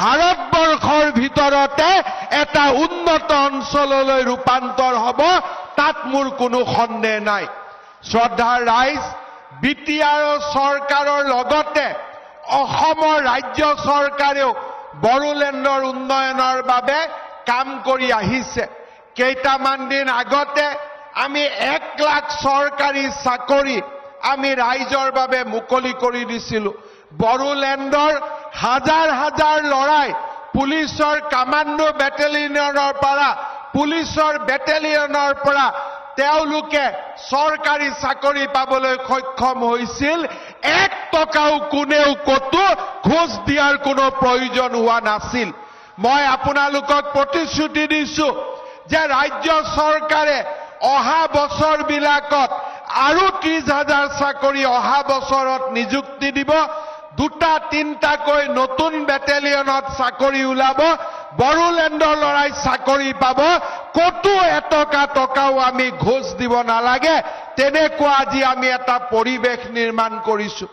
ভাৰতবৰ্ষৰ ভিতৰতে এটা উন্নত অঞ্চললৈ ৰূপান্তৰ হ'ব, তাত মোৰ কোনো সন্দেহ নাই। শ্ৰদ্ধাৰ ৰাইজ, বিটিআৰ চৰকাৰৰ লগতে অসমৰ ৰাজ্য চৰকাৰেও বড়োলেণ্ডৰ উন্নয়নৰ বাবে কাম কৰি আহিছে। কেইটামান দিন আগতে আমি 1 লাখ চৰকাৰী চাকৰি আমি ৰাইজৰ বাবে মুকলি কৰি দিছিলোঁ। বড়োলেণ্ডৰ হাজাৰ হাজাৰ লৰাই পুলিচৰ কামাণ্ডো বেটেলিয়নৰ পৰা পুলিচৰ বেটেলিয়নৰ পৰা তেওঁলোকে চৰকাৰী চাকৰি পাবলৈ সক্ষম হৈছিল। 1 টকাও কোনেও কতো ঘোষ দিয়াৰ কোনো প্ৰয়োজন হোৱা নাছিল। মই আপোনালোকক প্ৰতিশ্ৰুতি দিছো যে ৰাজ্য চৰকাৰে অহা বছৰবিলাকত আৰু 30,000 চাকৰি অহা বছৰত নিযুক্তি দিব। 2-3টাকৈ নতুন বেটেলিয়নত চাকৰি ওলাব। বড়োলেণ্ডৰ লৰাই চাকৰি পাব। কতো টকাও আমি ঘোষ দিব নালাগে। তেনেকুৱা আজি আমি এটা পৰিৱেশ নিৰ্মাণ কৰিছো।